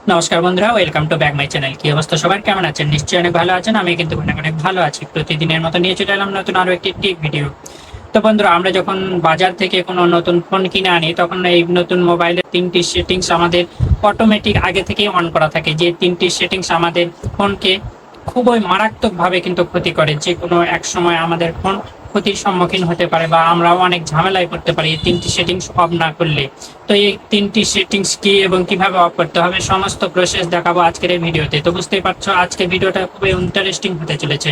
নমস্কার বন্ধুরা, welcome to back my channel. কি অবস্থা সবার, কেমন আছেন? নিশ্চয়ই অনেক ভালো আছেন। আমি কিন্তু অনেক অনেক ভালো আছি। প্রতিদিনের মতো নিয়ে চলে এলাম নতুন আরো একটি টিপ ভিডিও। তো বন্ধুরা, আমরা যখন বাজার থেকে কোনো নতুন ফোন কিনে আনি, তখন এই নতুন মোবাইলের 3টি সেটিংস আমাদের অটোমেটিক আগে থেকেই অন করা থাকে। যে 3টি সেটিংস আমাদের ফোনকে খুবই মারাত্মকভাবে কিন্তু ক্ষতি করে। যে কোনো এক সময় আমাদের ফোন ক্ষতির সম্মুখীন হতে পারে বা আমরাও অনেক ঝামেলায় পড়তে পারি এই 3টি সেটিংস অফ না করলে। তো এই 3টি সেটিংস কি এবং কিভাবে অফ করতে হবে সমস্ত প্রসেস দেখাবো আজকের এই ভিডিওতে। তো বুঝতেই পারছো আজকের ভিডিওটা খুবই ইন্টারেস্টিং হতে চলেছে।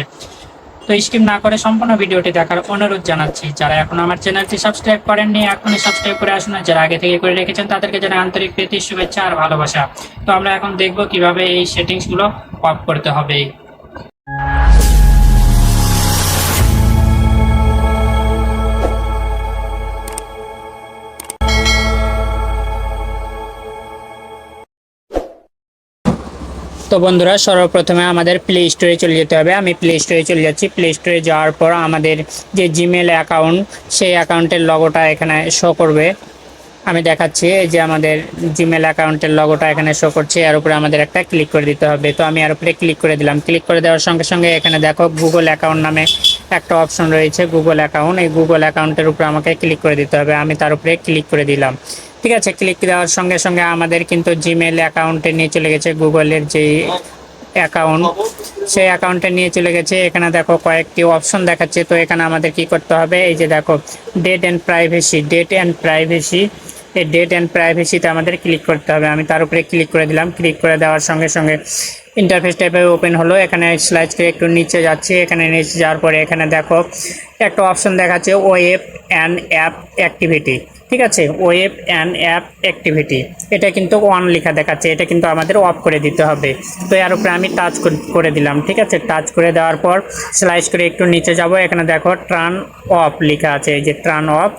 তো স্কিপ না করে সম্পূর্ণ ভিডিওটি দেখার অনুরোধ জানাচ্ছি। যারা এখন আমার চ্যানেলটি সাবস্ক্রাইব করেননি, এখনই সাবস্ক্রাইব করে আসুন। যারা আগে থেকে করে রেখেছেন তাদেরকে জানাই আন্তরিক প্রীতি, শুভেচ্ছা আর ভালোবাসা। তো আমরা এখন দেখব কিভাবে এই সেটিংসগুলো অফ করতে হবে। তো বন্ধুরা, সর্বপ্রথমে আমাদের প্লে স্টোরে চলে যেতে হবে। আমি প্লে স্টোরে চলে যাচ্ছি। প্লে স্টোরে যাওয়ার পর আমাদের যে জিমেল অ্যাকাউন্ট, সেই অ্যাকাউন্টের লগোটা এখানে শো করবে। আমি দেখাচ্ছি, এই যে আমাদের জিমেল অ্যাকাউন্টের লগোটা এখানে শো করছে। এর উপরে আমাদের একটা ক্লিক করে দিতে হবে। তো আমি এর উপরে ক্লিক করে দিলাম। ক্লিক করে দেওয়ার সঙ্গে সঙ্গে এখানে দেখো গুগল অ্যাকাউন্ট নামে একটা অপশন রয়েছে, গুগল অ্যাকাউন্ট। এই গুগল অ্যাকাউন্টের উপরে আমাকে ক্লিক করে দিতে হবে। আমি তার উপরে ক্লিক করে দিলাম। ঠিক আছে, ক্লিক দেওয়ার সঙ্গে সঙ্গে আমাদের কিন্তু জিমেল অ্যাকাউন্টে নিয়ে চলে গেছে, গুগলের যেই অ্যাকাউন্ট সেই অ্যাকাউন্টে নিয়ে চলে গেছে। এখানে দেখো কয়েকটি অপশন দেখাচ্ছে। তো এখানে আমাদের কি করতে হবে, এই যে দেখো date and privacy, date and privacy, এই ডেট অ্যান্ড প্রাইভেসিতে আমাদের ক্লিক করতে হবে। আমি তার উপরে ক্লিক করে দিলাম। ক্লিক করে দেওয়ার সঙ্গে সঙ্গে ইন্টারফেস টাইপের ওপেন হলো। এখানে স্লাইড করে একটু নিচে যাচ্ছি। এখানে নিচে যাওয়ার পরে এখানে দেখো একটা অপশন দেখাচ্ছে ওয়েব অ্যান্ড অ্যাপ অ্যাক্টিভিটি। ঠিক আছে, ওয়েব অ্যান্ড অ্যাপ অ্যাক্টিভিটি, এটা কিন্তু অন লেখা দেখাচ্ছে, এটা কিন্তু আমাদের অফ করে দিতে হবে। তো এর উপরে আমি টাচ করে দিলাম। ঠিক আছে, টাচ করে দেওয়ার পর স্লাইড করে একটু নিচে যাব। এখানে দেখো টার্ন অফ লেখা আছে, এই যে টার্ন অফ,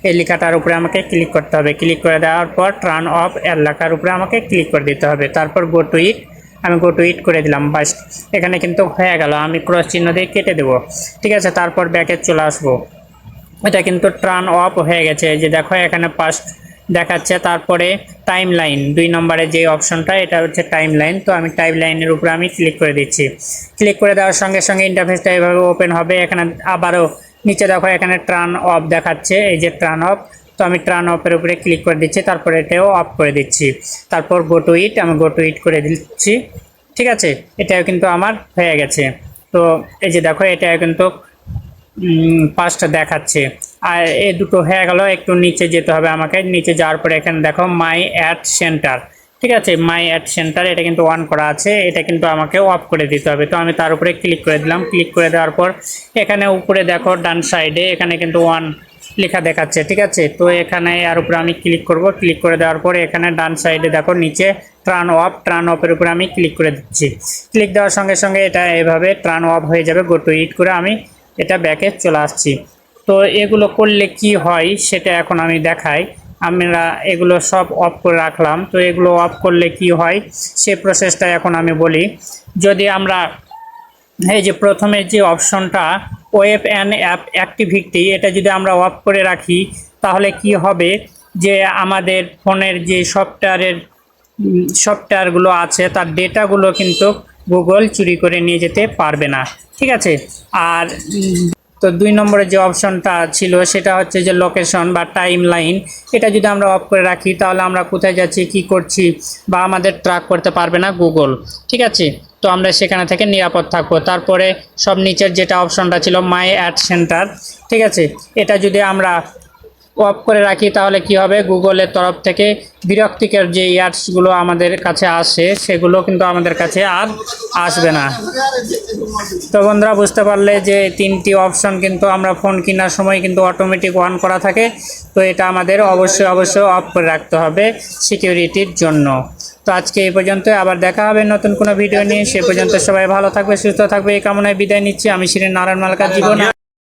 এই লেখাটার উপরে আমাকে ক্লিক করতে হবে। ক্লিক করে দেওয়ার পর টার্ন অফ এর লেখার উপরে আমাকে ক্লিক করে দিতে হবে। তারপর গো টু ইট, আমি গো টু ইট করে দিলাম। বাস, এখানে কিন্তু হয়ে গেল। আমি ক্রস চিহ্ন দিয়ে কেটে দেবো। ঠিক আছে, তারপর ব্যাকে চলে আসবো। এটা কিন্তু টার্ন অফ হয়ে গেছে। যে দেখো এখানে পাস্ট দেখাচ্ছে। তারপরে টাইম লাইন 2 নম্বরে যে অপশনটা, এটা হচ্ছে টাইম লাইন। তো আমি টাইম লাইনের উপরে আমি ক্লিক করে দিচ্ছি। ক্লিক করে দেওয়ার সঙ্গে সঙ্গে ইন্টারফেসটা এভাবে ওপেন হবে। এখানে আবারও নিচে দেখো এখানে টার্ন অফ দেখাচ্ছে, এই যে টার্ন অফ। তো আমি টার্ন অফের উপরে ক্লিক করে দিচ্ছি, তারপরে এটাও অফ করে দিচ্ছি। তারপর গো টু ইট, আমি গো টু ইট করে দিচ্ছি। ঠিক আছে, এটাও কিন্তু আমার হয়ে গেছে। তো এই যে দেখো এটাও কিন্তু পাঁচটা দেখাচ্ছে। আর এই দুটো হয়ে গেল। একটু নিচে যেতে হবে আমাকে। নিচে যাওয়ার পরে এখানে দেখো মাই অ্যাড সেন্টার। ঠিক আছে, মাই অ্যাড সেন্টার এটা কিন্তু অন করা আছে, এটা কিন্তু আমাকে অফ করে দিতে হবে। তো আমি তার উপরে ক্লিক করে দিলাম। ক্লিক করে দেওয়ার পর এখানে উপরে দেখো ডান সাইডে এখানে কিন্তু ওয়ান লেখা দেখাচ্ছে। ঠিক আছে, তো এখানে আর উপরে আমি ক্লিক করব। ক্লিক করে দেওয়ার পরে এখানে ডান সাইডে দেখো নিচে টার্ন অফ, টার্ন অফের উপরে আমি ক্লিক করে দিচ্ছি। ক্লিক দেওয়ার সঙ্গে সঙ্গে এটা এভাবে টার্ন অফ হয়ে যাবে। গো টু ইট করে আমি এটা ব্যাকে চলে আসছি। তো এগুলো করলে কি হয় সেটা এখন আমি দেখাই। আমরা এগুলো সব অফ করে রাখলাম। তো এগুলো অফ করলে কি হয় সে প্রসেসটা এখন আমি বলি। যদি আমরা এই যে প্রথমে যে অপশনটা ওয়েব অ্যান্ড অ্যাপ অ্যাক্টিভিটি, এটা যদি আমরা অফ করে রাখি তাহলে কি হবে, যে আমাদের ফোনের যে সফটওয়্যারগুলো আছে তার ডেটাগুলো কিন্তু গুগল চুরি করে নিয়ে যেতে পারবে না। ঠিক আছে, আর তো 2 নম্বরে যে অপশনটা ছিল সেটা হচ্ছে যে লোকেশন বা টাইম লাইন, এটা যদি আমরা অফ করে রাখি তাহলে আমরা কোথায় যাচ্ছি, কি করছি বা আমাদের ট্র্যাক করতে পারবে না গুগল। ঠিক আছে, তো আমরা সেখানে থেকে নিরাপদ থাকবো। তারপরে সব নিচের যেটা অপশনটা ছিল মাই অ্যাড সেন্টার, ঠিক আছে, এটা যদি আমরা অফ করে রাখি তাহলে কি হবে, গুগলের তরফ থেকে বিরক্তিকর যে অ্যাডসগুলো আমাদের কাছে আসে সেগুলো কিন্তু আমাদের কাছে আর আসবে না। তো বন্ধুরা, বুঝতে পারলে যে 3টি অপশন কিন্তু আমরা ফোন কেনার সময় কিন্তু অটোমেটিক অন করা থাকে। তো এটা আমাদের অবশ্যই অফ করে রাখতে হবে সিকিউরিটির জন্য। তো আজকে এই পর্যন্ত, আবার দেখা হবে নতুন কোনো ভিডিও নিয়ে। সে পর্যন্ত সবাই ভালো থাকবে, সুস্থ থাকবে, এই কামনায় বিদায় নিচ্ছি। আমি শিরিন নারায়ণ মালকার জীবন।